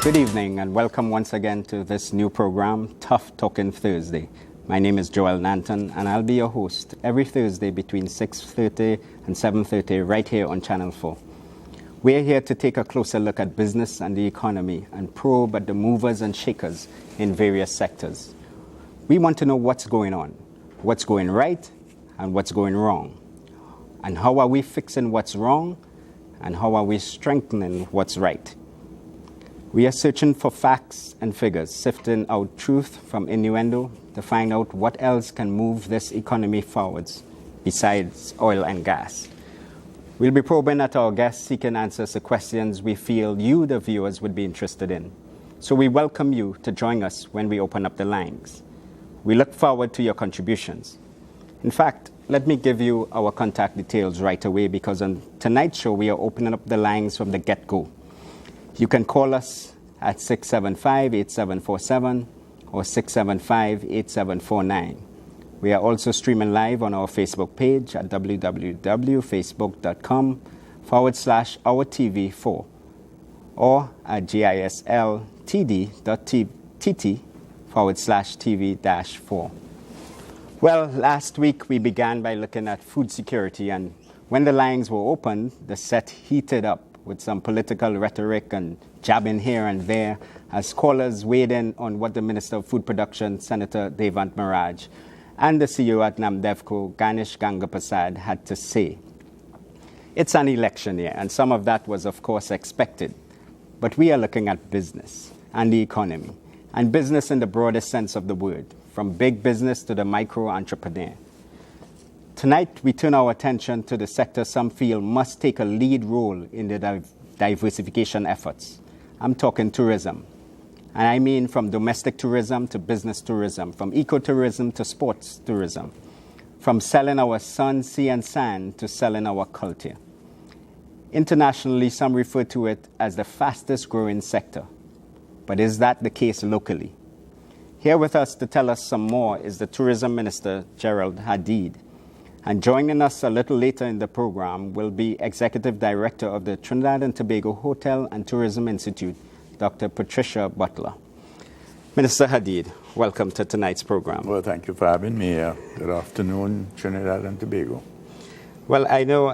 Good evening and welcome once again to this new program, Tough Talking Thursday. My name is Joel Nanton and I'll be your host every Thursday between 6:30 and 7:30 right here on Channel 4. We're here to take a closer look at business and the economy and probe at the movers and shakers in various sectors. We want to know what's going on, what's going right and what's going wrong, and how are we fixing what's wrong and how are we strengthening what's right. We are searching for facts and figures, sifting out truth from innuendo to find out what else can move this economy forwards besides oil and gas. We'll be probing at our guests, seeking answers to questions we feel you, the viewers, would be interested in. So we welcome you to join us when we open up the lines. We look forward to your contributions. In fact, let me give you our contact details right away because on tonight's show we are opening up the lines from the get-go. You can call us at 675-8747 or 675-8749. We are also streaming live on our Facebook page at www.facebook.com/OurTV4 or at gisltd.tt/TV-4. Well, last week we began by looking at food security, and when the lines were opened, the set heated up with some political rhetoric and jabbing here and there as callers weighed in on what the Minister of Food Production, Senator Devant Maraj, and the CEO at Namdevco, Ganesh Gangapasad, had to say. It's an election year, and some of that was, of course, expected. But we are looking at business and the economy, and business in the broadest sense of the word, from big business to the micro-entrepreneur. Tonight, we turn our attention to the sector some feel must take a lead role in the diversification efforts. I'm talking tourism. And I mean from domestic tourism to business tourism, from ecotourism to sports tourism, from selling our sun, sea, and sand to selling our culture. Internationally, some refer to it as the fastest growing sector. But is that the case locally? Here with us to tell us some more is the Tourism Minister, Gerald Hadid. And joining us a little later in the program will be Executive Director of the Trinidad and Tobago Hotel and Tourism Institute, Dr. Patricia Butler. Minister Hadid, welcome to tonight's program. Well, thank you for having me here. Good afternoon, Trinidad and Tobago. Well, I know,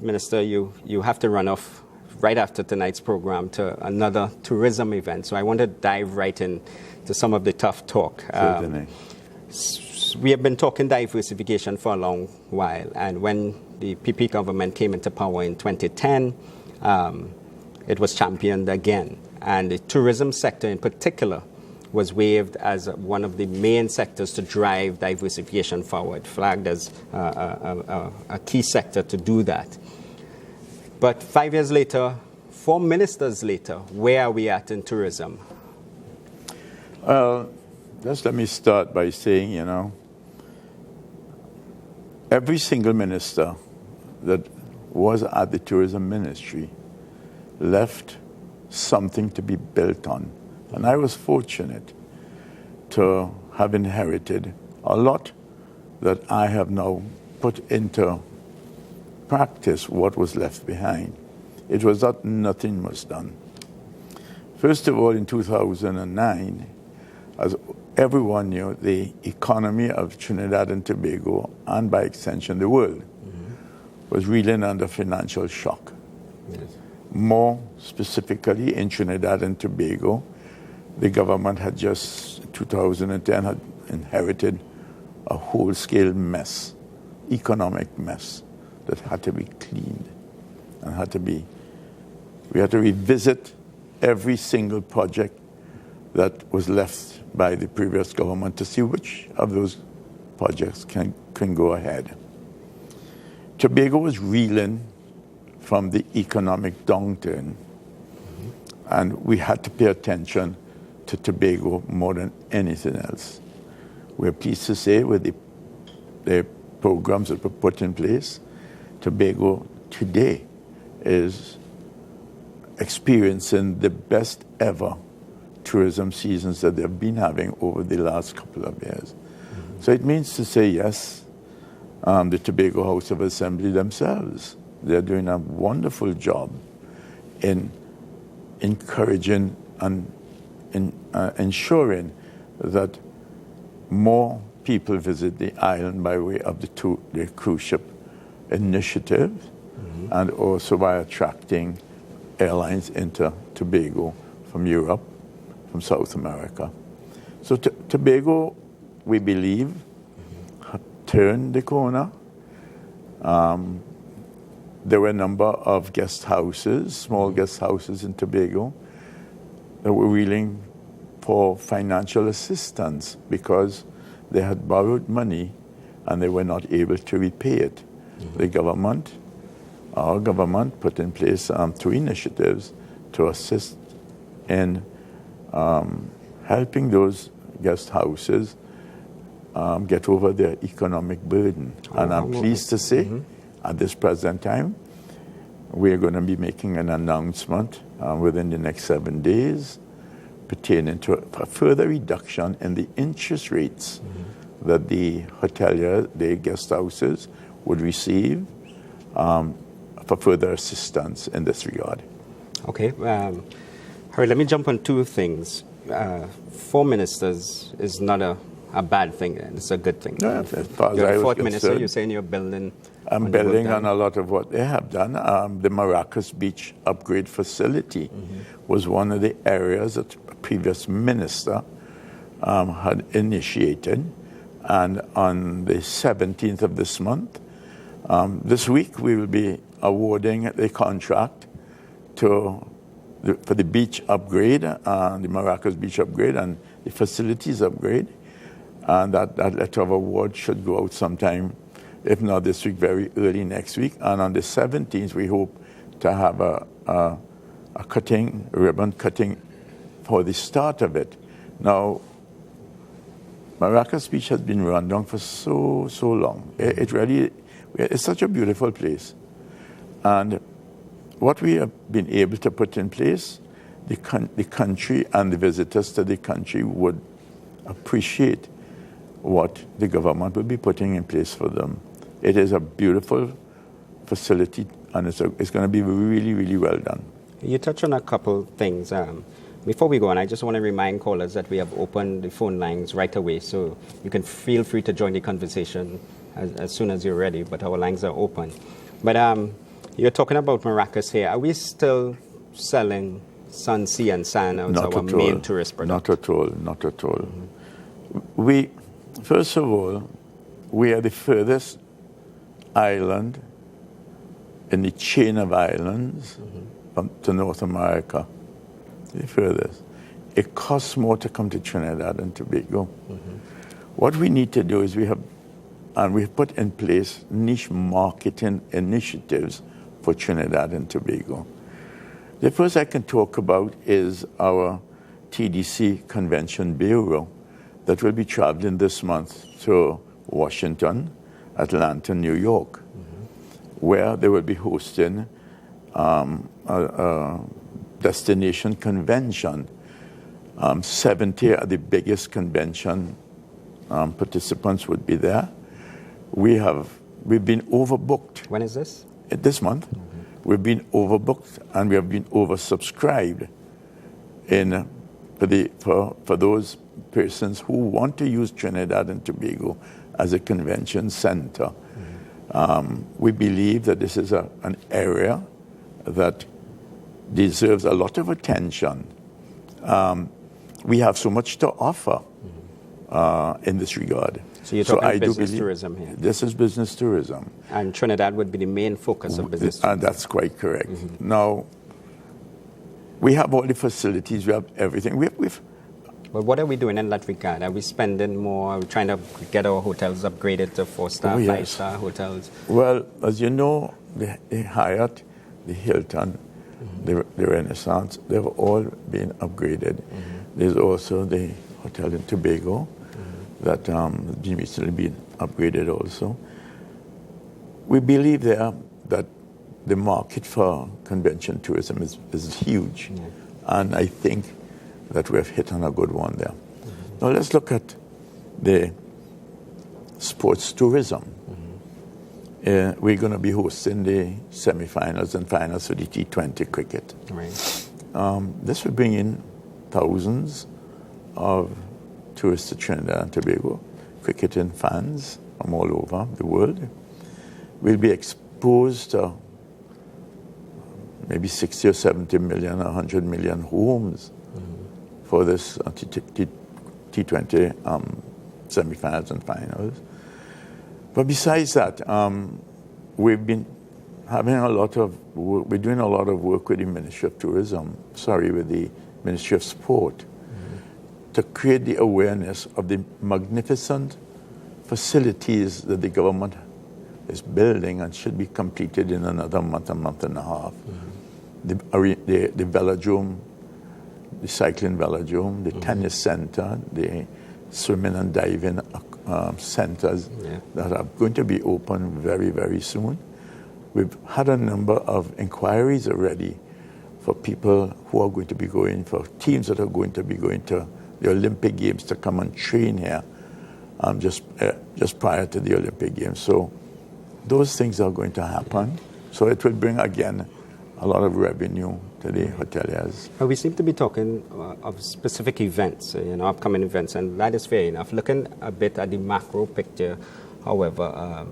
Minister, you have to run off right after tonight's program to another tourism event. So I want to dive right in to some of the tough talk. Certainly. We have been talking diversification for a long while, and when the PP government came into power in 2010, it was championed again. And the tourism sector in particular was waived as one of the main sectors to drive diversification forward, flagged as a key sector to do that. But 5 years later, 4 ministers later, where are we at in tourism? Just let me start by saying, every single minister that was at the tourism ministry left something to be built on. And I was fortunate to have inherited a lot that I have now put into practice what was left behind. It was that nothing was done. First of all, in 2009, as everyone knew, the economy of Trinidad and Tobago, and by extension the world, was reeling under financial shock. Yes. More specifically, in Trinidad and Tobago, the government had just, in 2010, had inherited a whole-scale mess, economic mess, that had to be cleaned and we had to revisit every single project that was left by the previous government to see which of those projects can go ahead. Tobago was reeling from the economic downturn, and we had to pay attention to Tobago more than anything else. We're pleased to say with the programs that were put in place, Tobago today is experiencing the best ever tourism seasons that they've been having over the last couple of years. So it means to say, yes, the Tobago House of Assembly themselves, they're doing a wonderful job in encouraging ensuring that more people visit the island by way of the cruise ship initiative, and also by attracting airlines into Tobago from Europe, from South America. So Tobago, we believe, had turned the corner. There were a number of guest houses, small guest houses in Tobago, that were willing for financial assistance because they had borrowed money and they were not able to repay it. The government, our government, put in place 2 initiatives to assist in helping those guest houses get over their economic burden. And I'm pleased to say, at this present time, we are going to be making an announcement within the next 7 days pertaining to a further reduction in the interest rates that the hotelier, the guest houses, would receive for further assistance in this regard. Okay. Harry, let me jump on 2 things. 4 ministers is not a bad thing. It's a good thing. Yeah, as far as you're I the was 4th minister. concerned, You're saying you're building. I'm building on a lot of what they have done. The Maracas Beach upgrade facility was one of the areas that a previous minister had initiated. And on the 17th of this month, this week, we will be awarding the contract for the beach upgrade, the Maracas Beach upgrade, and the facilities upgrade. And that letter of award should go out sometime, if not this week, very early next week. And on the 17th, we hope to have a ribbon cutting for the start of it. Now, Maracas Beach has been run down for so long. It's such a beautiful place. And what we have been able to put in place, the country and the visitors to the country would appreciate what the government will be putting in place for them. It is a beautiful facility, and it's going to be really, really well done. You touched on a couple things. Before we go on, I just want to remind callers that we have opened the phone lines right away, so you can feel free to join the conversation as soon as you're ready, but our lines are open. But you're talking about Maracas here. Are we still selling sun, sea, and sand as our main tourist product? Not at all. First of all, we are the furthest island in the chain of islands to North America. The furthest. It costs more to come to Trinidad and Tobago. What we need to do is we've put in place niche marketing initiatives for Trinidad and Tobago. The first I can talk about is our TDC Convention Bureau that will be traveling this month to Washington, Atlanta, New York, where they will be hosting a destination convention. 70 of the biggest convention participants would be there. We've been overbooked. When is this? This month. We've been overbooked and we have been oversubscribed for those persons who want to use Trinidad and Tobago as a convention center. We believe that this is an area that deserves a lot of attention. We have so much to offer in this regard. So you're talking business tourism here? This is business tourism. And Trinidad would be the main focus of business tourism? That's quite correct. Now, we have all the facilities, we have everything. But what are we doing in that regard? Are we spending more? Are we trying to get our hotels upgraded to 4-star, 5-star hotels? Well, as you know, the Hyatt, the Hilton, the Renaissance, they've all been upgraded. There's also the hotel in Tobago that has recently been upgraded also. We believe there that the market for convention tourism is huge. And I think that we have hit on a good one there. Now let's look at the sports tourism. We're going to be hosting the semifinals and finals for the T20 cricket. Right. This will bring in thousands of tourists to Trinidad and Tobago, cricketing fans from all over the world. We'll be exposed to maybe 60 or 70 million, 100 million homes for this T20 semi-finals and finals. But besides that, we've been having a lot of work, we're doing a lot of work with the Ministry of Tourism, with the Ministry of Sport, to create the awareness of the magnificent facilities that the government is building and should be completed in another month and a half. The velodrome, the cycling velodrome, the tennis center, the swimming and diving centers that are going to be open very, very soon. We've had a number of inquiries already for people who are going to be going, for teams that are going to be going to the Olympic Games to come and train here just prior to the Olympic Games. So those things are going to happen. So it will bring, again, a lot of revenue to the hoteliers. We seem to be talking of specific events, upcoming events, and that is fair enough. Looking a bit at the macro picture, however,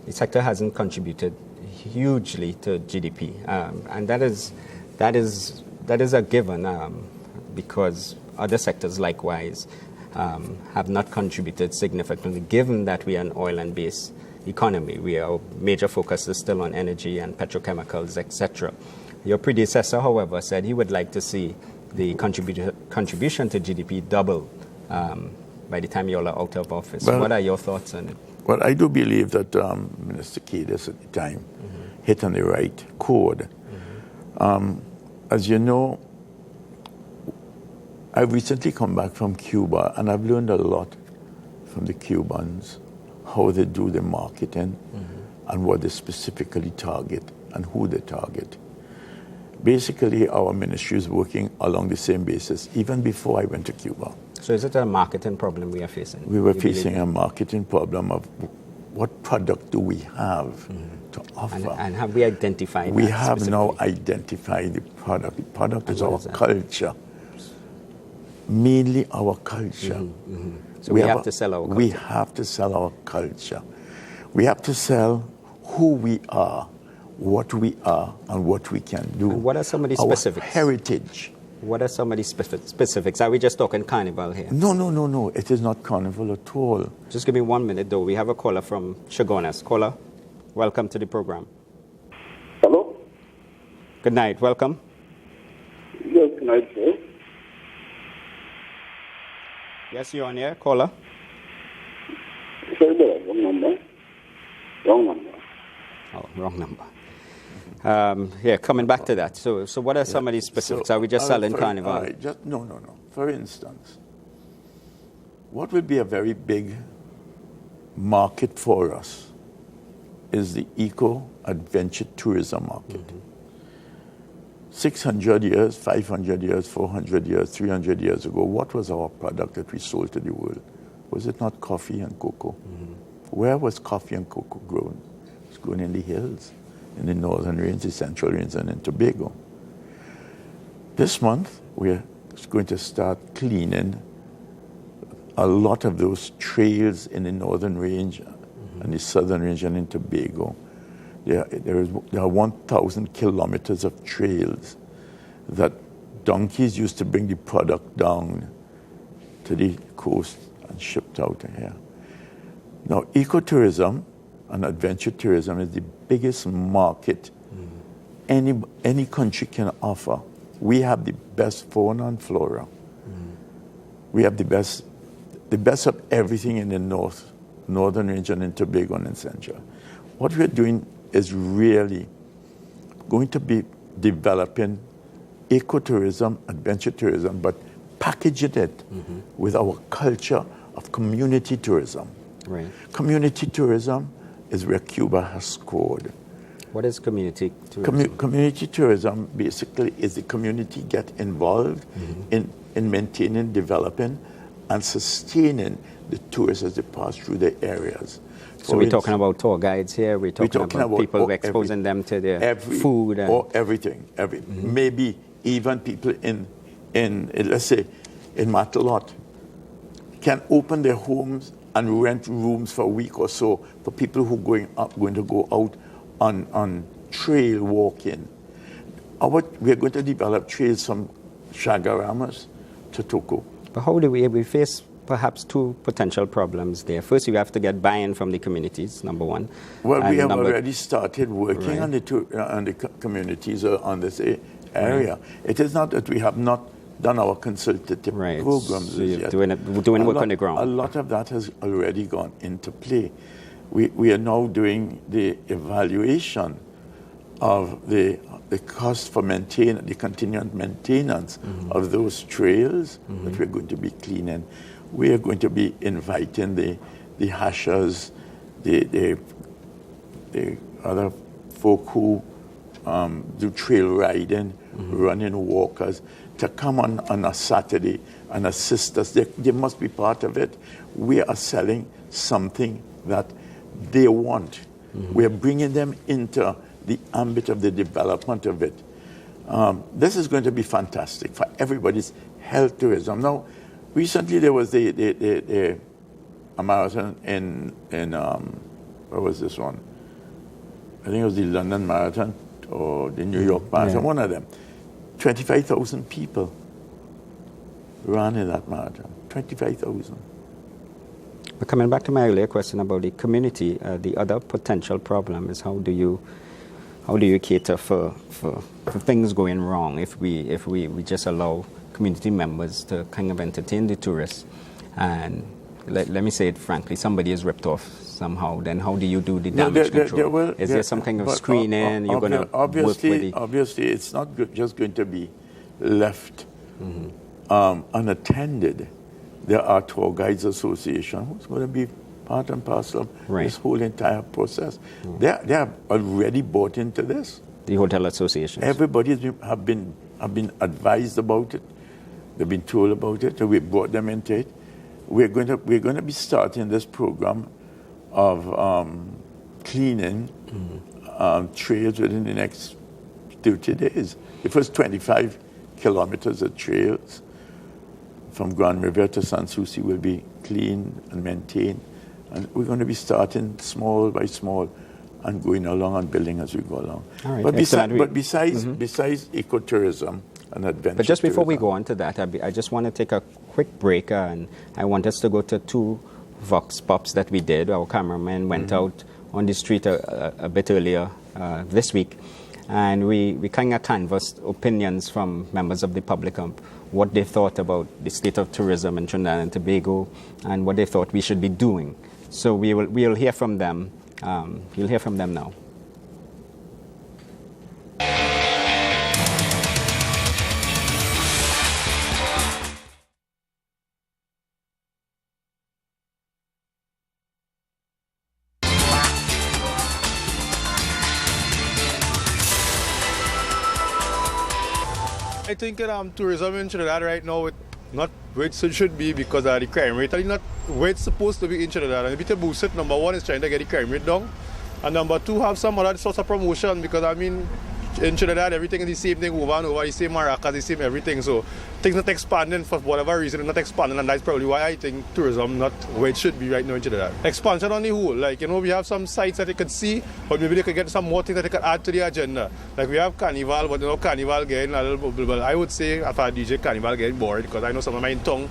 the sector hasn't contributed hugely to GDP, and that is a given because other sectors likewise have not contributed significantly, given that we are an oil and base economy. Our major focus is still on energy and petrochemicals, etc. Your predecessor, however, said he would like to see the contribution to GDP double by the time you all are out of office. Well, what are your thoughts on it? Well, I do believe that Minister Cadiz at the time hit on the right chord. As you know, I've recently come back from Cuba, and I've learned a lot from the Cubans, how they do the marketing and what they specifically target and who they target. Basically, our ministry is working along the same basis, even before I went to Cuba. So is it a marketing problem we are facing? We were facing a marketing problem of what product do we have to offer. And have we identified We have now identified the product. The product is our culture. Mainly our culture. So we have to sell our culture. We have to sell our culture. We have to sell who we are, what we are, and what we can do. And what are some of the specifics? Our heritage. What are some of the specifics? Are we just talking carnival here? No. It is not carnival at all. Just give me 1 minute, though. We have a caller from Chaguanas. Caller, welcome to the program. Hello? Good night. Welcome. Yes, good night, sir. Yes, you're on air. Caller. Sorry, wrong number. Wrong number. Oh, wrong number. Coming back to that. So what are some of these specifics? Are we just selling carnival? No. For instance, what would be a very big market for us is the eco-adventure tourism market. 600 years, 500 years, 400 years, 300 years ago, what was our product that we sold to the world? Was it not coffee and cocoa? Where was coffee and cocoa grown? It was grown in the hills, in the northern range, the central range, and in Tobago. This month, we're going to start cleaning a lot of those trails in the northern range and the southern range and in Tobago. There are 1,000 kilometers of trails that donkeys used to bring the product down to the coast and shipped out of here. Now, ecotourism and adventure tourism is the biggest market any country can offer. We have the best fauna and flora. We have the best of everything in the northern region, in Tobago and in Central. What we're doing is really going to be developing ecotourism, adventure tourism, but packaging it with our culture of community tourism. Right. Community tourism is where Cuba has scored. What is community tourism? Community tourism basically is the community get involved in maintaining, developing, and sustaining the tourists as they pass through the areas. So we're talking about tour guides here. We're talking about people exposing them to their food and everything. Maybe even people in let's say, in Matalot, can open their homes and rent rooms for a week or so for people who are going to go out on trail walking. We're going to develop trails from Shagaramas to Toko. But how do we face perhaps two potential problems there? First, you have to get buy-in from the communities, number one. Well, we have already started working on the communities on this area. Right. It is not that we have not done our consultative programs so yet. Doing work on the ground. A lot of that has already gone into play. We are now doing the evaluation of the cost for the continued maintenance of those trails that we're going to be cleaning. We are going to be inviting the hashers, the other folk who do trail riding, running walkers, to come on a Saturday and assist us. They must be part of it. We are selling something that they want. We are bringing them into the ambit of the development of it. This is going to be fantastic for everybody's health tourism. Now, recently there was a marathon in where was this one? I think it was the London Marathon or the New York Marathon, one of them. 25,000 people ran in that marathon. 25,000. But coming back to my earlier question about the community, the other potential problem is how do you cater for things going wrong if we just allow community members to kind of entertain the tourists, and let me say it frankly, somebody is ripped off somehow, then how do you do the damage control? Is there some kind of screening you're going to work with the... Obviously, it's not just going to be left unattended. There are Tour Guides Association who's going to be part and parcel of this whole entire process. They have already bought into this. The hotel associations. Everybody have been advised about it. They've been told about it. So we brought them into it. We're going to be starting this program of cleaning trails within the next 30 days. The first 25 kilometers of trails from Grand River to Sanssouci will be cleaned and maintained. And we're going to be starting small by small and going along and building as we go along. All right, but besides ecotourism and adventure But just before we tourism, go on to that, I just want to take a quick break, and I want us to go to two Vox Pops that we did. Our cameraman went out on the street a bit earlier this week, and we kind of canvassed opinions from members of the public on what they thought about the state of tourism in Trinidad and Tobago and what they thought we should be doing. So we'll hear from them. You'll hear from them now. I think tourism in Trinidad right now, not where it should be because of the crime rate. It's not where it's supposed to be in Trinidad. And if to boost it, number one is trying to get the crime rate down. And number two, have some other sorts of promotion, because I mean, in Trinidad, everything is the same thing over and over, the same maracas, the same everything. So things not expanding for whatever reason, not expanding, and that's probably why I think tourism not where it should be right now in Trinidad. Expansion on the whole, like, you know, we have some sites that they could see, but maybe they could get some more things that they could add to the agenda. Like we have Carnival, but you know, Carnival getting a little bit, well, I would say after DJ Carnival getting bored, because I know some of my tongue.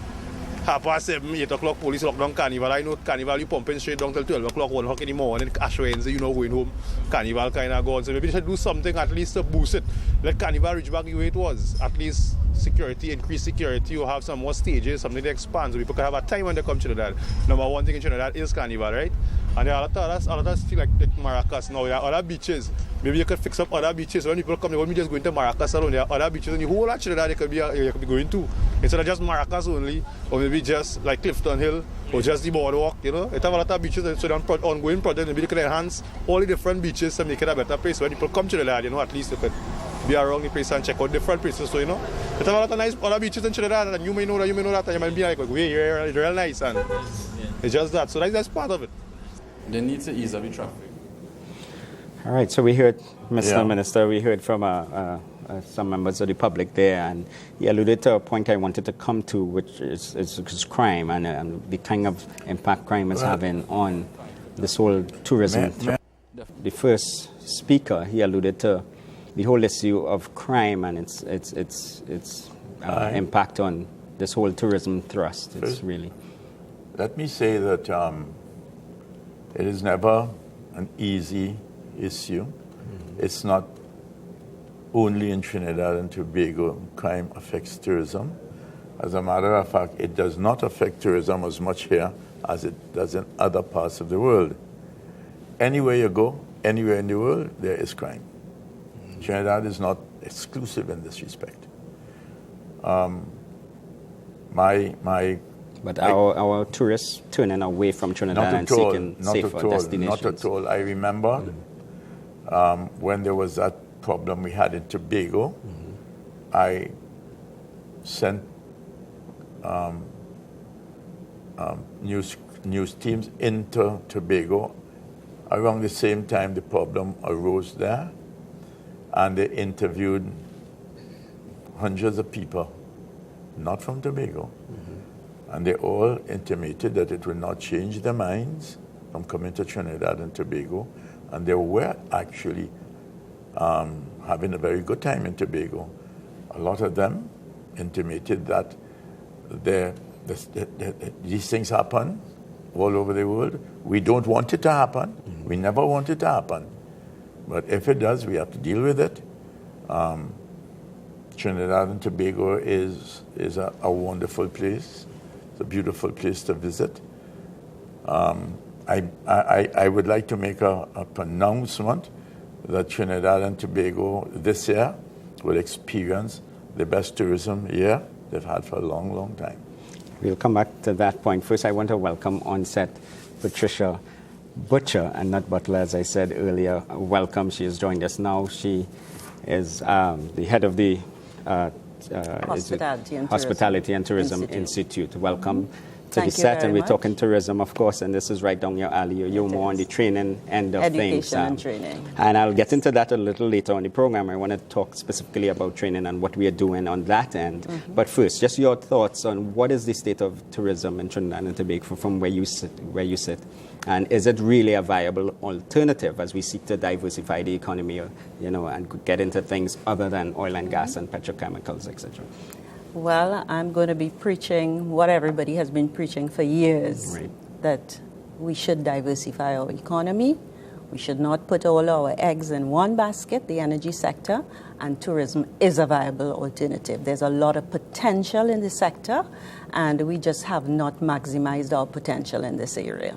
7:30, 8 o'clock, police lock down Carnival. I know Carnival, you pumping straight down till 12 o'clock, 1 o'clock in the morning. Ash Wednesday, you know, going home. Carnival kind of gone. So maybe they should do something at least to boost it. Let Carnival reach back the way it was. At least security, increase security, you have some more stages, something to expand. So people can have a time when they come to Trinidad. Number one thing in Trinidad is Carnival, right? And there are a lot of feel like Maracas now. There are other beaches. Maybe you could fix up other beaches. When people come, they won't be just going to Maracas alone. There are other beaches in the whole of Trinidad you could be going to. Instead of just Maracas only, or maybe just like Clifton Hill, or just the boardwalk, you know. It have a lot of beaches, and so on ongoing project, maybe they could enhance all the different beaches and make it a better place. When people come to Trinidad, you know, at least they could be around the place and check out different places. So, you know, it have a lot of nice other beaches in Trinidad, and you may know that, and you might be like, wait, you're real nice, and it's just that. So that's part of it. They need to ease up the traffic. All right, so we heard, Mr. Minister, we heard from a some members of the public there, and he alluded to a point I wanted to come to, which is crime and the kind of impact crime is having on this whole tourism. The first speaker, he alluded to the whole issue of crime and its impact on this whole tourism thrust. It's really. Let me say that it is never an easy issue. It's not only in Trinidad and Tobago crime affects tourism. As a matter of fact, it does not affect tourism as much here as it does in other parts of the world. Anywhere you go, anywhere in the world, there is crime. Trinidad is not exclusive in this respect. But our tourists turning away from Trinidad and seeking safer destinations. Not at all. I remember when there was that problem we had in Tobago, I sent news teams into Tobago around the same time the problem arose there, and they interviewed hundreds of people, not from Tobago, and they all intimated that it would not change their minds from coming to Trinidad and Tobago, and they were actually having a very good time in Tobago. A lot of them intimated that these things happen all over the world. We don't want it to happen. We never want it to happen. But if it does, we have to deal with it. Trinidad and Tobago is a wonderful place. It's a beautiful place to visit. I would like to make a pronouncement that Trinidad and Tobago this year will experience the best tourism year they've had for a long, long time. We'll come back to that point. First, I want to welcome on set Patricia Butcher, and not Butler, as I said earlier. Welcome. She has joined us now. She is the head of the Hospitality and Tourism Institute. Welcome to the set, and we're talking tourism, of course, and this is right down your alley. You're more on the training end of things. Education and training. And I'll get into that a little later on the program. I want to talk specifically about training and what we are doing on that end. But first, just your thoughts on what is the state of tourism in Trinidad and Tobago from where you sit, and is it really a viable alternative as we seek to diversify the economy, and get into things other than oil and gas and petrochemicals, etc.? Well, I'm going to be preaching what everybody has been preaching for years, that we should diversify our economy. We should not put all our eggs in one basket, the energy sector, and tourism is a viable alternative. There's a lot of potential in the sector, and we just have not maximized our potential in this area.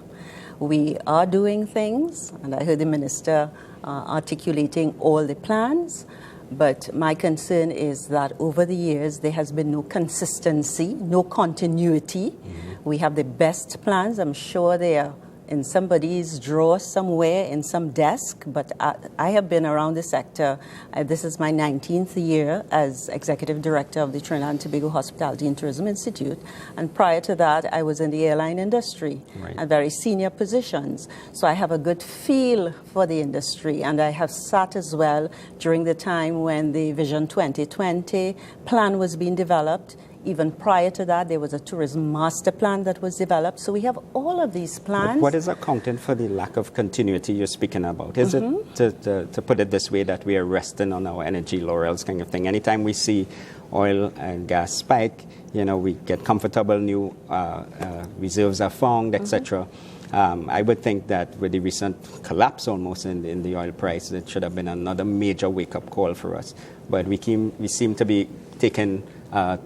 We are doing things, and I heard the minister articulating all the plans. But my concern is that over the years, there has been no consistency, no continuity. We have the best plans. I'm sure they are in somebody's drawer somewhere in some desk, but I have been around the sector. This is my 19th year as Executive Director of the Trinidad and Tobago Hospitality and Tourism Institute, and prior to that, I was in the airline industry at very senior positions. So I have a good feel for the industry, and I have sat as well during the time when the Vision 2020 plan was being developed. Even prior to that, there was a tourism master plan that was developed. So we have all of these plans. But what is accounting for the lack of continuity you're speaking about? Is it, to put it this way, that we are resting on our energy laurels kind of thing? Anytime we see oil and gas spike, we get comfortable, new reserves are found, etc. I would think that with the recent collapse almost in the oil price, it should have been another major wake-up call for us. But we seem to be taking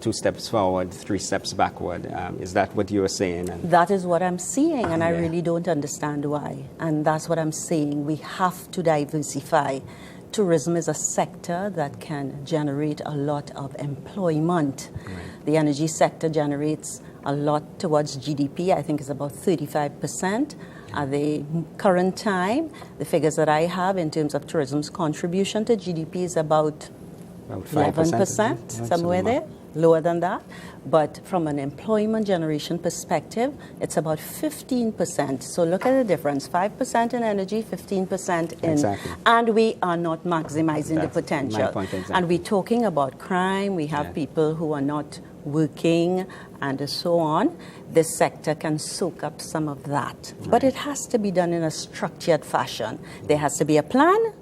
2 steps forward, 3 steps backward. Is that what you are saying? That is what I'm seeing, and I really don't understand why. And that's what I'm saying. We have to diversify. Tourism is a sector that can generate a lot of employment. The energy sector generates a lot towards GDP. I think it's about 35%. At the current time, the figures that I have in terms of tourism's contribution to GDP is about 11%, somewhere there, lower than that. But from an employment generation perspective, it's about 15%. So look at the difference, 5% in energy, 15% in... Exactly. And we are not maximizing That's the potential. my point, exactly. And we're talking about crime, we have people who are not working and so on. This sector can soak up some of that. Right. But it has to be done in a structured fashion. There has to be a plan.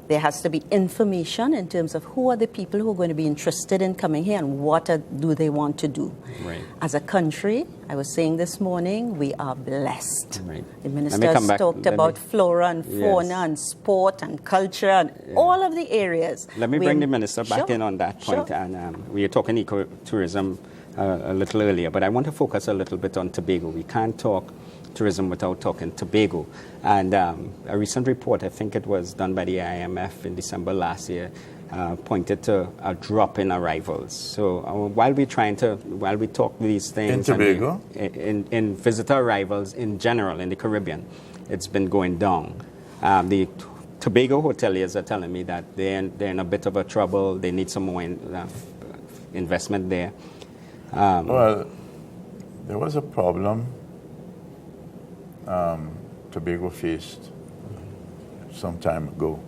There has to be information in terms of who are the people who are going to be interested in coming here and what do they want to do. Right. As a country, I was saying this morning, we are blessed. Right. The minister has talked about flora and fauna and sport and culture and all of the areas. Let me bring the minister back in on that point. Sure. And we were talking ecotourism a little earlier, but I want to focus a little bit on Tobago. We can't talk tourism without talking Tobago. And a recent report, I think it was done by the IMF in December last year, pointed to a drop in arrivals. So while we talk these things in Tobago, in visitor arrivals in general in the Caribbean, it's been going down. The Tobago hoteliers are telling me that they're in a bit of a trouble. They need some more investment there. Well, there was a problem Tobago faced some time ago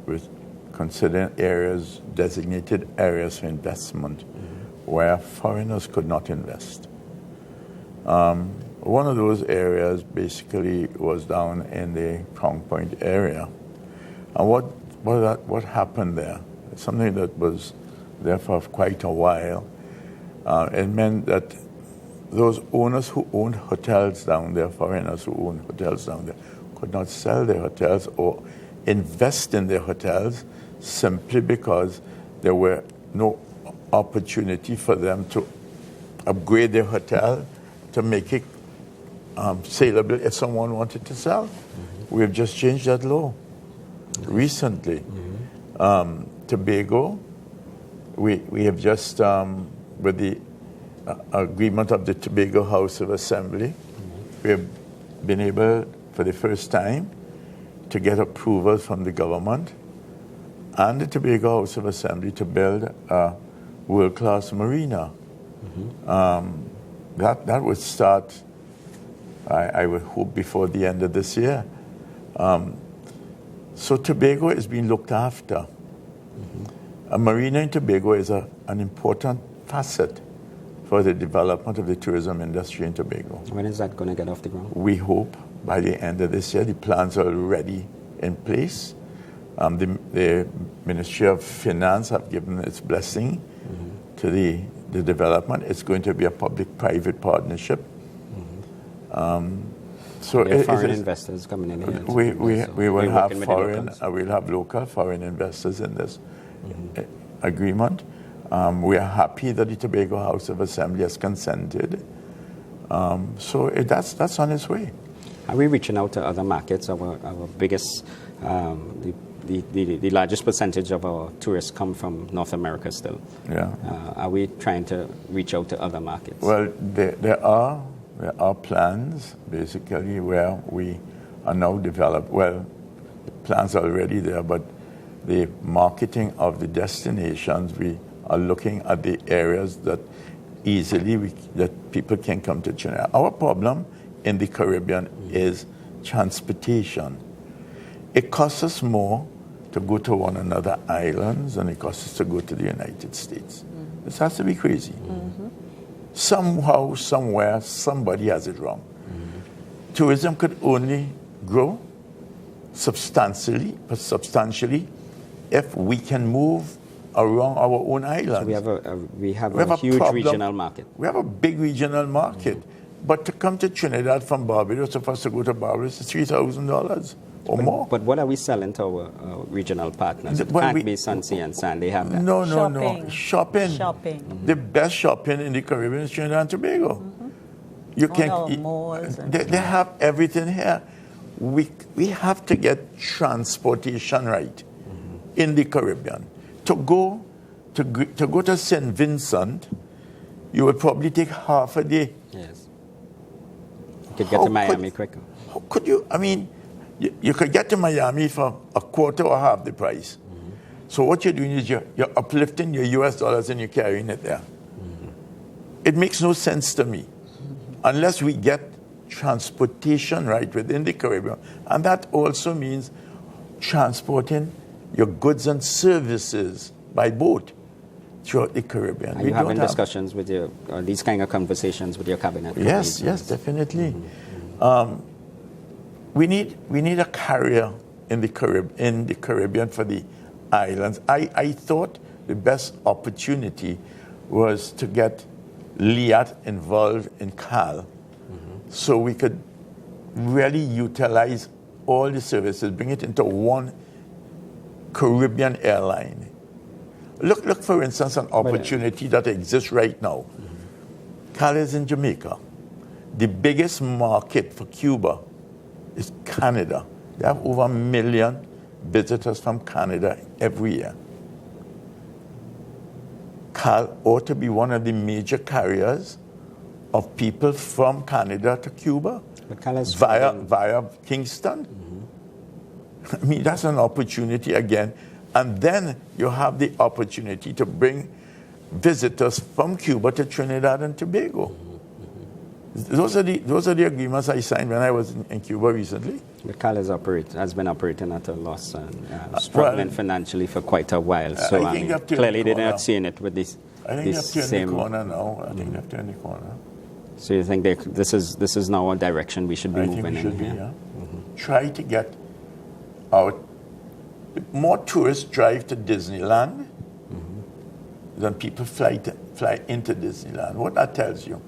with considering designated areas for investment where foreigners could not invest. One of those areas basically was down in the Crown Point area. And what happened there? Something that was there for quite a while. It meant that those owners who owned hotels down there, foreigners who owned hotels down there, could not sell their hotels or invest in their hotels simply because there were no opportunity for them to upgrade their hotel to make it saleable if someone wanted to sell. Mm-hmm. We've just changed that law recently. Mm-hmm. Tobago, we have just, with the agreement of the Tobago House of Assembly, we have been able, for the first time, to get approval from the government and the Tobago House of Assembly to build a world-class marina. That would start, I would hope, before the end of this year. So Tobago is being looked after. A marina in Tobago is an important facet for the development of the tourism industry in Tobago. When is that going to get off the ground? We hope by the end of this year. The plans are already in place. The Ministry of Finance have given its blessing to the development. It's going to be a public-private partnership. So foreign investors coming in here. We will have foreign, we'll have local foreign investors in this agreement. We are happy that the Tobago House of Assembly has consented. So that's on its way. Are we reaching out to other markets? Our biggest, the largest percentage of our tourists come from North America still. Yeah. Are we trying to reach out to other markets? Well, there are plans basically where we are now developed. Well, the plans are already there, but the marketing of the destinations, we are looking at the areas that that people can come to Trinidad. Our problem in the Caribbean is transportation. It costs us more to go to one another islands than it costs us to go to the United States. This has to be crazy. Somehow, somewhere, somebody has it wrong. Tourism could only grow substantially if we can move around our own islands. So we have a huge regional market. We have a big regional market. But to come to Trinidad from Barbados, for us to go to Barbados, is $3,000 or more. But what are we selling to our regional partners? It can't be Sunsea and Sand. They have that. No. Shopping. The best shopping in the Caribbean is Trinidad and Tobago. You can. Malls They have everything here. We have to get transportation right in the Caribbean. To go to St. Vincent, you would probably take half a day. Yes. You could get to Miami quicker. How could you? I mean, you could get to Miami for a quarter or half the price. So what you're doing is you're uplifting your US dollars and you're carrying it there. it makes no sense to me unless we get transportation right within the Caribbean. And that also means transporting your goods and services by boat throughout the Caribbean. Are you having discussions with your, or these kind of conversations with your cabinet? Yes, definitely. We need a carrier in the Caribbean for the islands. I thought the best opportunity was to get LIAT involved in CAL, so we could really utilize all the services, bring it into one Caribbean airline. Look, for instance, an opportunity that exists right now. CAL is in Jamaica. The biggest market for Cuba is Canada. They have over 1 million visitors from Canada every year. CAL ought to be one of the major carriers of people from Canada to Cuba via Kingston. I mean, that's an opportunity again. And then you have the opportunity to bring visitors from Cuba to Trinidad and Tobago. Those are the agreements I signed when I was in Cuba recently. But CAL has been operating at a loss and struggling financially for quite a while. So clearly they're not seeing it with this. I think they've turned the corner now. I think they've turned the corner. So you think this is now a direction we should be moving in? Yeah. Try to get out. More tourists drive to Disneyland than people fly into Disneyland. What that tells you,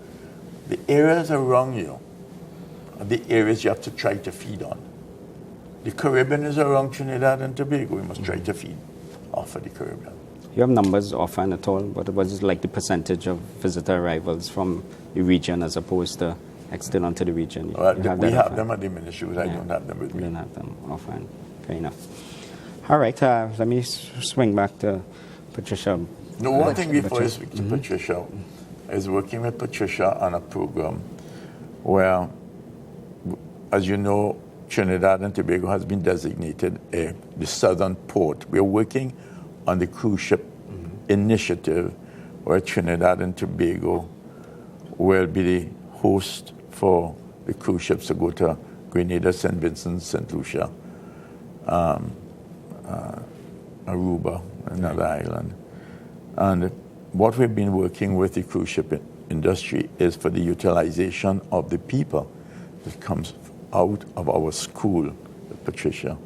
the areas around you are the areas you have to try to feed on. The Caribbean is around Trinidad and Tobago. We must try to feed off of the Caribbean. You have numbers offhand at all? What was like the percentage of visitor arrivals from the region as opposed to external to the region? We have them at the ministry, but I don't have them with me. You don't have them offhand. Fair enough. All right, let me swing back to Patricia. No, one thing before I speak to Patricia is working with Patricia on a program where, as you know, Trinidad and Tobago has been designated the southern port. We're working on the cruise ship initiative where Trinidad and Tobago will be the host for the cruise ships to go to Grenada, St. Vincent, St. Lucia, Aruba, another island. And what we've been working with the cruise ship industry is for the utilization of the people that comes out of our school that Patricia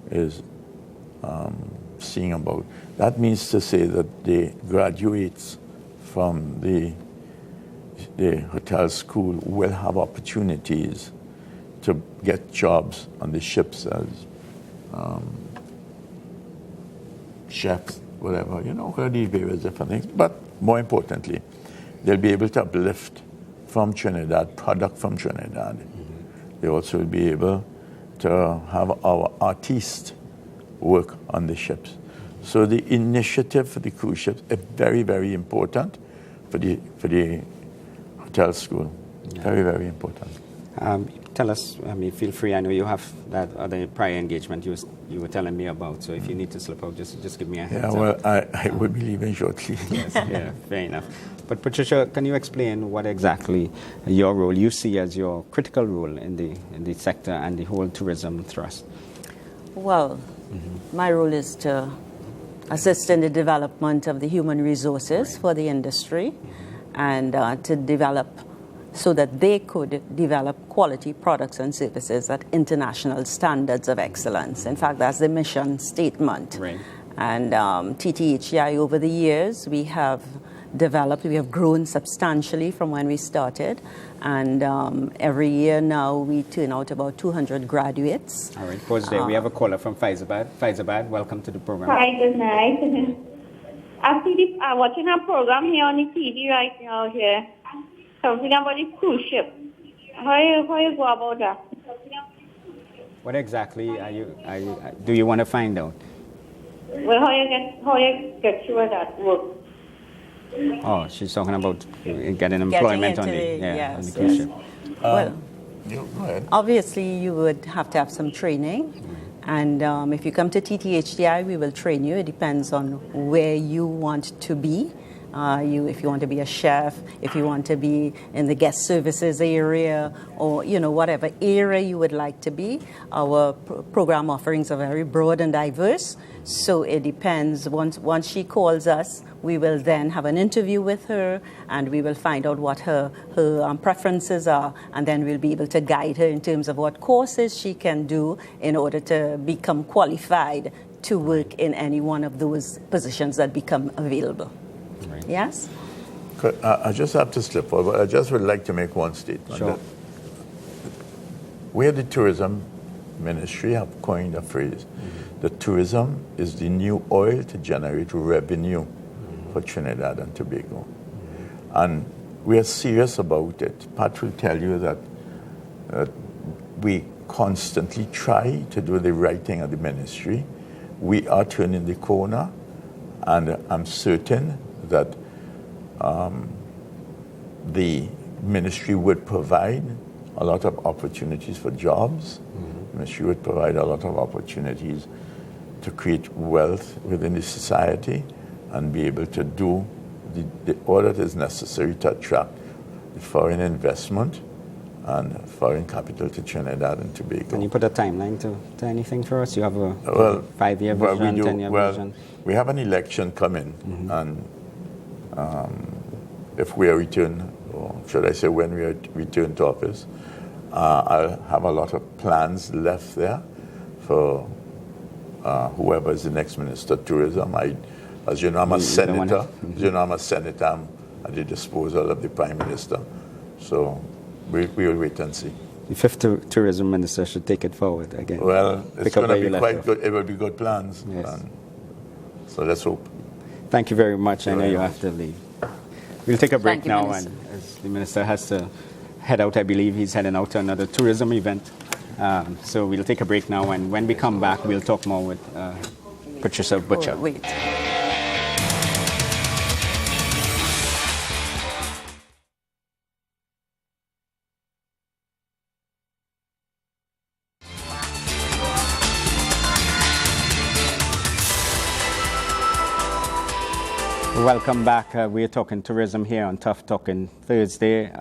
is seeing about. That means to say that the graduates from the hotel school will have opportunities to get jobs on the ships as chefs, whatever, the various different things. But more importantly, they'll be able to uplift from Trinidad, product from Trinidad. They also will be able to have our artists work on the ships. So the initiative for the cruise ships is very, very important for the hotel school. Yeah. Very, very important. Tell us, feel free. I know you have that other prior engagement you were telling me about. So if you need to slip out, just give me a heads up. Well, I will be leaving shortly. Yes, yeah, fair enough. But Patricia, can you explain what exactly your role you see as your critical role in the sector and the whole tourism thrust? Well, my role is to assist in the development of the human resources for the industry and to develop so that they could develop quality products and services at international standards of excellence. In fact, that's the mission statement. Right. And TTHEI, over the years, we have grown substantially from when we started. And every year now, we turn out about 200 graduates. All right, pause there. We have a caller from Faizabad. Faizabad, welcome to the program. Hi, good night. I'm watching a program here on the TV right now here. Something about the cruise ship. How you go about that? What exactly do you want to find out? Well, how you get through that work? Oh, she's talking about getting employment on the cruise ship. Well, go ahead. Obviously, you would have to have some training. And if you come to TTHDI, we will train you. It depends on where you want to be If you want to be a chef, if you want to be in the guest services area, or whatever area you would like to be, our program offerings are very broad and diverse. So it depends. Once she calls us, we will then have an interview with her, and we will find out what her preferences are, and then we'll be able to guide her in terms of what courses she can do in order to become qualified to work in any one of those positions that become available. Right. Yes? I just have to slip over. I just would like to make one statement. Sure. We at the Tourism Ministry have coined a phrase. The tourism is the new oil to generate revenue for Trinidad and Tobago. And we are serious about it. Pat will tell you that we constantly try to do the right thing at the ministry. We are turning the corner, and I'm certain that the ministry would provide a lot of opportunities for jobs. The ministry would provide a lot of opportunities to create wealth within the society and be able to do all that is necessary to attract the foreign investment and foreign capital to Trinidad and Tobago. Can you put a timeline to anything for us? You have a 5-year vision, 10-year vision? We have an election coming, and if we are returned, or should I say when we are returned to office, I'll have a lot of plans left there for whoever is the next Minister of Tourism. As you know, I'm a senator. I'm at the disposal of the Prime Minister. So we will wait and see. The fifth tourism minister should take it forward again. Well, it's going to be quite good. It will be good plans. Yes. So let's hope. Thank you very much. I know you have to leave. We'll take a break now, Minister. and as the minister has to head out, I believe he's heading out to another tourism event. So we'll take a break now, and when we come back, we'll talk more with Patricia Butcher. Wait. Welcome back. We're talking tourism here on Tough Talking Thursday.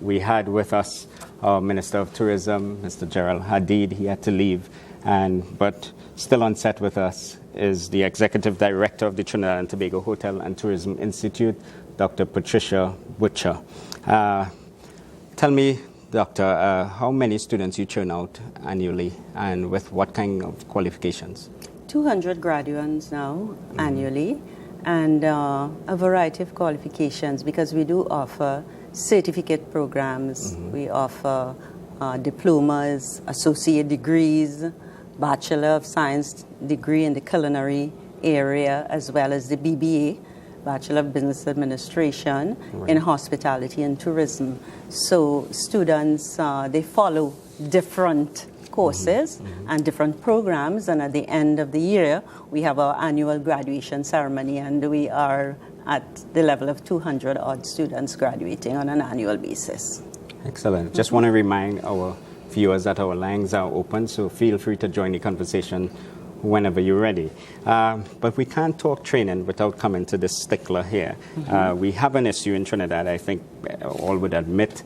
We had with us our Minister of Tourism, Mr. Gerald Hadid. He had to leave, but still on set with us is the Executive Director of the Trinidad and Tobago Hotel and Tourism Institute, Dr. Patricia Butcher. Tell me, Doctor, how many students you churn out annually, and with what kind of qualifications? 200 graduates now annually, and a variety of qualifications, because we do offer certificate programs. We offer diplomas, associate degrees, Bachelor of Science degree in the culinary area, as well as the BBA, Bachelor of Business Administration, in hospitality and tourism. So students, they follow different courses and different programs, and at the end of the year we have our annual graduation ceremony, and we are at the level of 200 odd students graduating on an annual basis. Excellent. Just want to remind our viewers that our lines are open, so feel free to join the conversation whenever you're ready. But we can't talk training without coming to this stickler here. We have an issue in Trinidad, I think all would admit,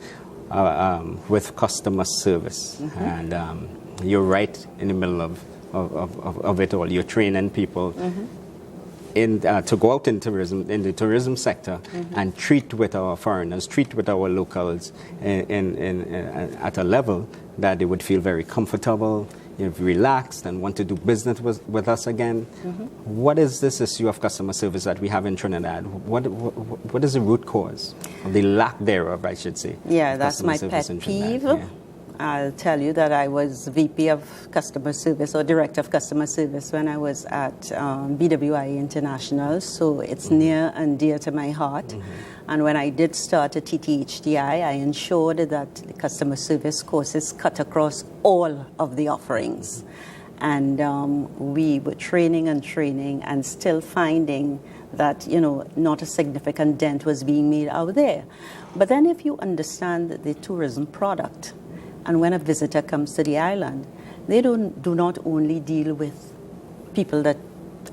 with customer service. And you're right in the middle of it all. You're training people to go out in the tourism sector and treat with our foreigners, treat with our locals at a level that they would feel very comfortable, relaxed, and want to do business with us again. What is this issue of customer service that we have in Trinidad? What is the root cause, of the lack thereof, I should say? Yeah, that's my pet peeve. Yeah. I'll tell you that I was VP of Customer Service, or Director of Customer Service, when I was at BWI International, so it's near and dear to my heart. And when I did start at TTHDI, I ensured that the customer service courses cut across all of the offerings. And we were training and still finding that, not a significant dent was being made out there. But then if you understand the tourism product, and when a visitor comes to the island, they do not only deal with people that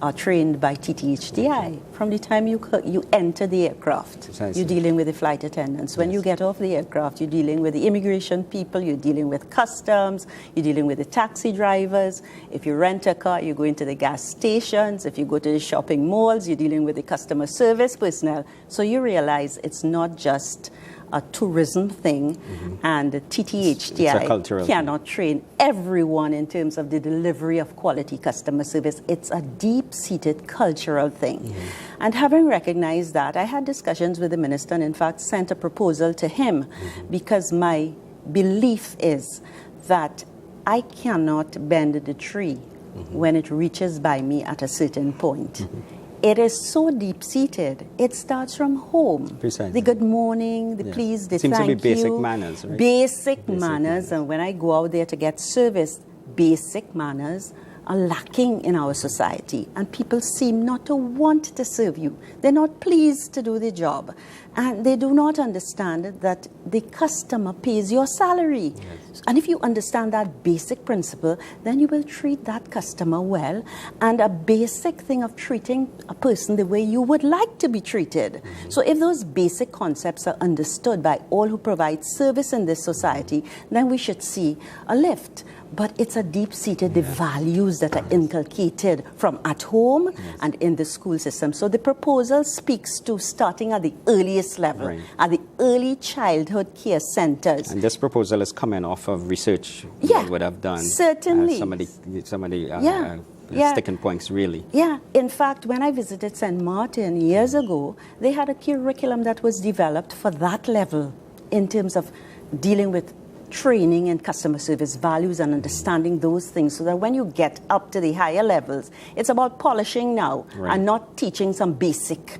are trained by TTHDI. From the time you enter the aircraft, Precisely. you're dealing with the flight attendants. When you get off the aircraft, you're dealing with the immigration people, you're dealing with customs, you're dealing with the taxi drivers. If you rent a car, you go into the gas stations. If you go to the shopping malls, you're dealing with the customer service personnel. So you realize it's not just a tourism thing, and the TTHDI cannot train everyone in terms of the delivery of quality customer service. It's a deep-seated cultural thing. And having recognized that, I had discussions with the minister and in fact sent a proposal to him because my belief is that I cannot bend the tree when it reaches by me at a certain point. It is so deep-seated. It starts from home. Precisely. The good morning, the please, the Seems thank you. to be basic manners, right? Basic manners. And when I go out there to get service, basic manners are lacking in our society. And people seem not to want to serve you. They're not pleased to do the job. And they do not understand that the customer pays your salary. Yes. And if you understand that basic principle, then you will treat that customer well. And a basic thing of treating a person the way you would like to be treated. So if those basic concepts are understood by all who provide service in this society, then we should see a lift. But it's a deep-seated, the values that are inculcated from at home and in the school system. So the proposal speaks to starting at the earliest level, at the early childhood care centers. And this proposal is coming off of research you would have done. Certainly. Some of the sticking points, really. Yeah. In fact, when I visited St. Martin years ago, they had a curriculum that was developed for that level in terms of dealing with training and customer service values and understanding those things so that when you get up to the higher levels, it's about polishing now and not teaching some basic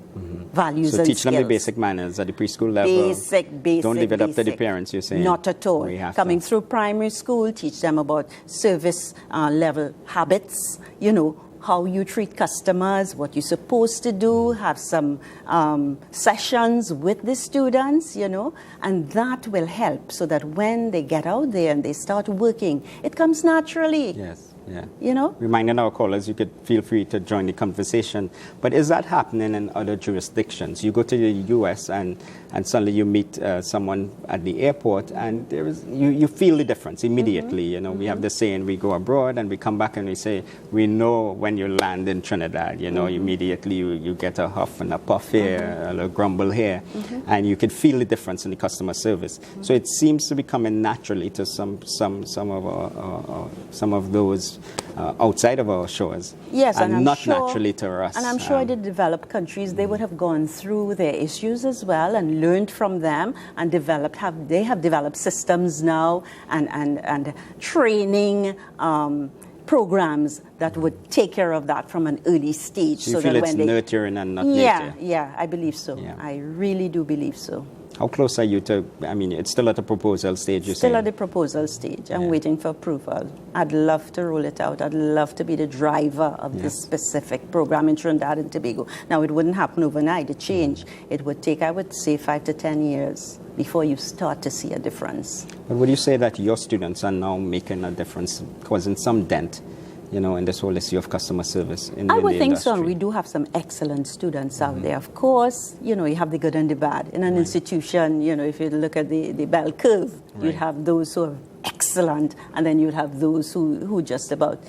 values and teach skills. them the basic manners at the preschool level. Basic. Don't leave it up to the parents, you're saying? Not at all. Coming through primary school, teach them about service level habits, how you treat customers, what you're supposed to do, have some sessions with the students, and that will help so that when they get out there and they start working, it comes naturally. Yes. Yeah. Reminding our callers, you could feel free to join the conversation. But is that happening in other jurisdictions? You go to the U.S. and suddenly you meet someone at the airport and you feel the difference immediately. We have the saying, we go abroad and we come back and we say, we know when you land in Trinidad, immediately you get a huff and a puff here, a little grumble here, and you could feel the difference in the customer service. So it seems to be coming naturally to some of those outside of our shores, yes, and not naturally to us. And I'm sure the developed countries, they would have gone through their issues as well and learned from them and they have developed systems now and training programs that would take care of that from an early stage. So you feel it's nurturing and not nature? Yeah, I believe so. Yeah. I really do believe so. How close are you to, it's still at the proposal stage, you're saying? Still at the proposal stage. I'm waiting for approval. I'd love to roll it out. I'd love to be the driver of this specific program in Trinidad and Tobago. Now, it wouldn't happen overnight, the change. It would take, I would say, 5 to 10 years before you start to see a difference. But would you say that your students are now making a difference, causing some dent, in this whole issue of customer service in the industry? I would think so. We do have some excellent students out there. Of course, you have the good and the bad. In an institution, if you look at the bell curve, you'd have those who are excellent, and then you'd have those who just about,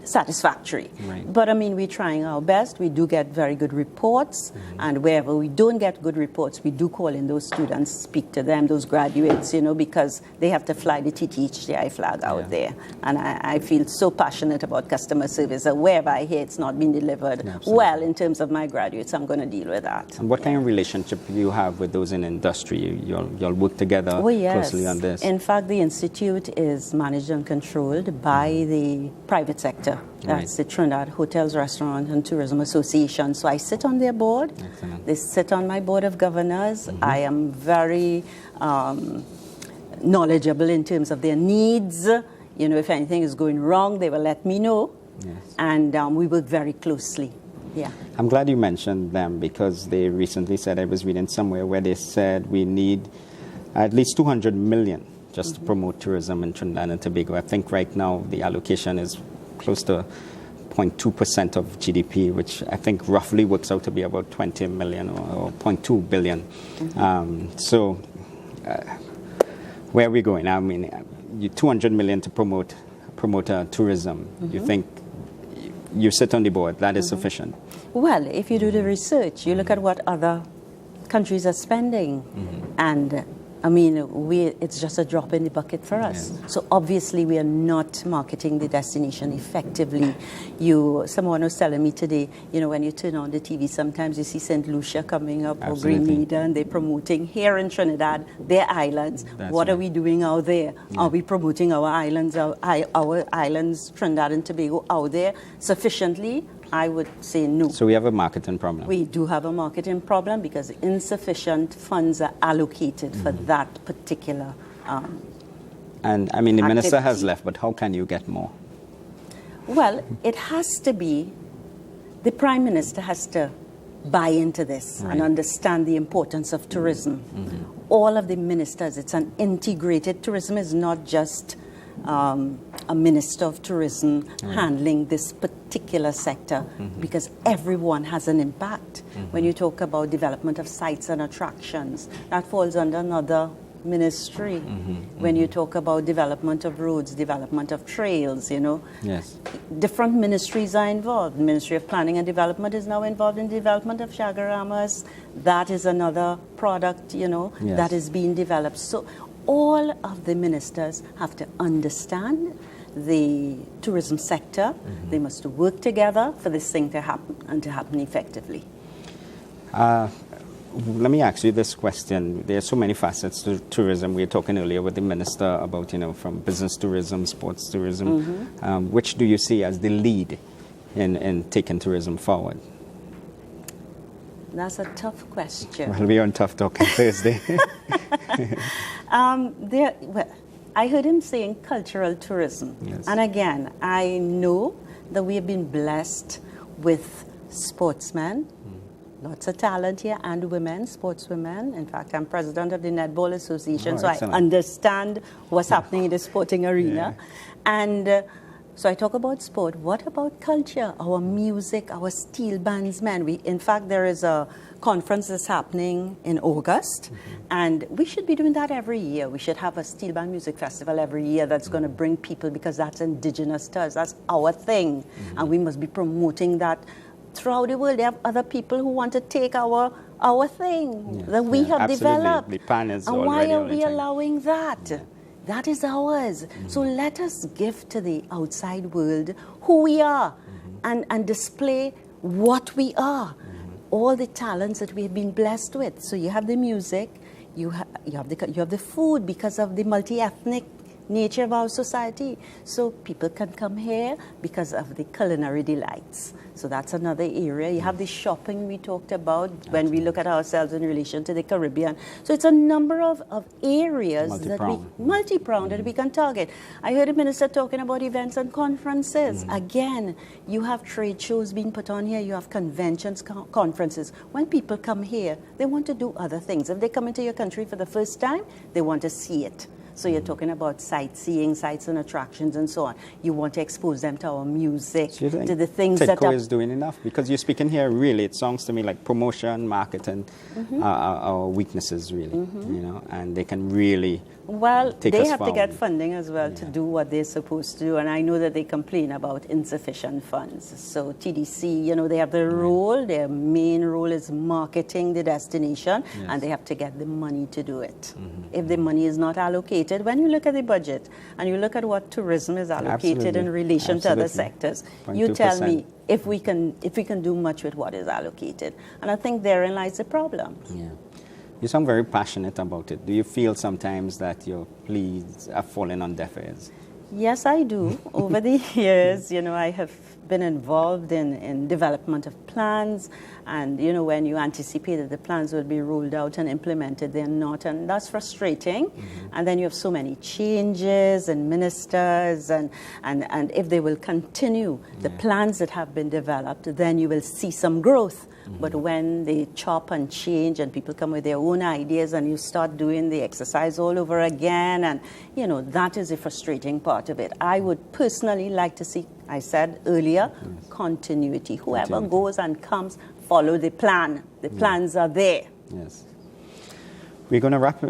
satisfactory. But we're trying our best. We do get very good reports, and wherever we don't get good reports, we do call in those students, speak to them, those graduates, because they have to fly the TTHDI flag out there. And I feel so passionate about customer service that wherever I hear it's not being delivered well in terms of my graduates, I'm going to deal with that. And what kind of relationship do you have with those in industry? You'll work together closely on this? In fact, the Institute is managed and controlled by the private sector. That's the Trinidad Hotels, Restaurant and Tourism Association. So I sit on their board. Excellent. They sit on my board of governors. I am very knowledgeable in terms of their needs. If anything is going wrong, they will let me know. Yes. And we work very closely. Yeah. I'm glad you mentioned them because they recently said, I was reading somewhere where they said we need at least 200 million just to promote tourism in Trinidad and Tobago. I think right now the allocation is close to 0.2% of GDP, which I think roughly works out to be about 20 million or 0.2 billion. Where are we going? I mean, 200 million to promote tourism. You think you sit on the board, that is sufficient? Well, if you do the research, you look at what other countries are spending, and I mean, it's just a drop in the bucket for us. Yes. So obviously we are not marketing the destination effectively. Someone was telling me today, when you turn on the TV, sometimes you see St. Lucia coming up or Grenada, and they're promoting here in Trinidad, their islands. What are we doing out there? Yeah. Are we promoting our islands, our islands, Trinidad and Tobago, out there sufficiently? I would say no. So we have a marketing problem. We do have a marketing problem because insufficient funds are allocated for that particular And I mean, the minister activity. has left, but how can you get more? Well, it has to be, the Prime Minister has to buy into this and understand the importance of tourism. All of the ministers, it's an integrated, tourism is not just a minister of tourism handling this particular sector, because everyone has an impact. When you talk about development of sites and attractions, that falls under another ministry. When you talk about development of roads, development of trails, Yes. different ministries are involved. The Ministry of Planning and Development is now involved in development of Shagaramas. That is another product, that is being developed. So all of the ministers have to understand the tourism sector. They must work together for this thing to happen and to happen effectively. Let me ask you this question. There are so many facets to tourism. We were talking earlier with the minister about, from business tourism, sports tourism. Which do you see as the lead in taking tourism forward? That's a tough question. We'll be on Tough Talk on Thursday. I heard him saying cultural tourism. Yes. And again, I know that we have been blessed with sportsmen, lots of talent here, and women, sportswomen. In fact, I'm president of the Netball Association, so excellent. I understand what's happening in the sporting arena. And so I talk about sport. What about culture, our music, our steel bands, men? In fact, there is a conference that's happening in August, and we should be doing that every year. We should have a steel band music festival every year that's going to bring people, because that's indigenous to us. That's our thing, and we must be promoting that throughout the world. There are other people who want to take our thing that we have developed. The pan is and why are we already allowing that? That is ours. So let us give to the outside world who we are and display what we are, all the talents that we have been blessed with. So you have the music, you have the food, because of the multi-ethnic nature of our society. So people can come here because of the culinary delights. So that's another area. You have the shopping we talked about when we look at ourselves in relation to the Caribbean. So it's a number of areas multi-pronged that we can target. I heard the minister talking about events and conferences. Again, you have trade shows being put on here. You have conventions, conferences. When people come here, they want to do other things. If they come into your country for the first time, they want to see it. So you're talking about sightseeing, sites and attractions and so on. You want to expose them to our music, to the things that TEDCO is doing enough? Because you're speaking here, really, it sounds to me like promotion, marketing, our weaknesses, really, and they can really take they us have forward. to get funding as well to do what they're supposed to do, and I know that they complain about insufficient funds. So TDC, they have their role. Their main role is marketing the destination, and they have to get the money to do it. If the money is not allocated, when you look at the budget and you look at what tourism is allocated in relation to other sectors, you tell me if we can do much with what is allocated. And I think therein lies the problem. Yeah. You sound very passionate about it. Do you feel sometimes that your pleas are falling on deaf ears? Yes, I do. Over the years, I have been involved in development of plans, and when you anticipate that the plans will be rolled out and implemented, they're not, and that's frustrating. And then you have so many changes and ministers, and if they will continue the plans that have been developed, then you will see some growth. But when they chop and change and people come with their own ideas and you start doing the exercise all over again, and that is a frustrating part of it. I would personally like to see I said earlier, continuity. Whoever goes and comes, follow the plan. The plans are there. Yes. We're going to wrap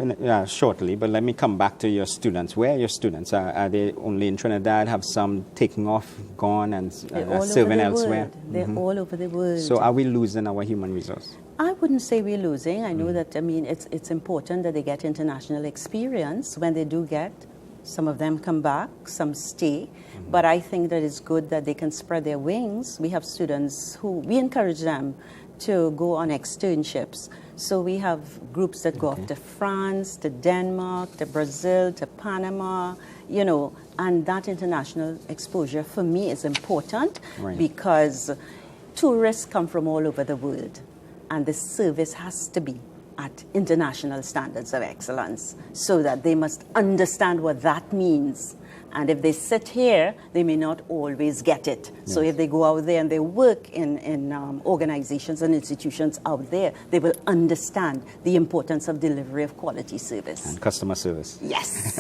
shortly, but let me come back to your students. Where are your students? Are they only in Trinidad? Have some taken off, gone, and serving elsewhere? They're all over the world. So are we losing our human resource? I wouldn't say we're losing. I know that, it's important that they get international experience. When they do get, some of them come back, some stay. But I think that it's good that they can spread their wings. We have students who, we encourage them to go on externships. So we have groups that go off to France, to Denmark, to Brazil, to Panama, and that international exposure for me is important because tourists come from all over the world, and the service has to be at international standards of excellence so that they must understand what that means. And if they sit here, they may not always get it. Yes. So if they go out there and they work in organizations and institutions out there, they will understand the importance of delivery of quality service. And customer service. Yes.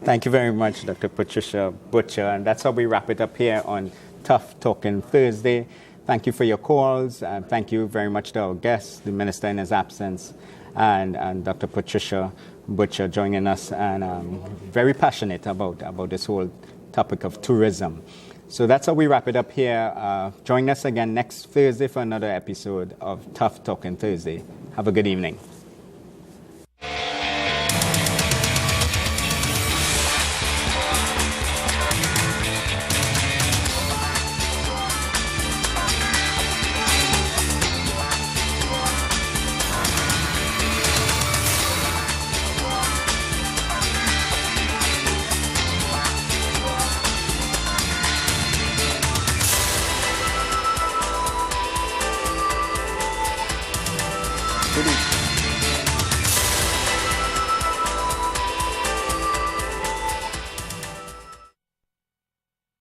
Thank you very much, Dr. Patricia Butcher. And that's how we wrap it up here on Tough Talking Thursday. Thank you for your calls. Thank you very much to our guests, the Minister in his absence, and Dr. Patricia Butcher joining us, and very passionate about this whole topic of tourism. So that's how we wrap it up here. Join us again next Thursday for another episode of Tough Talking Thursday. Have a good evening. Good evening.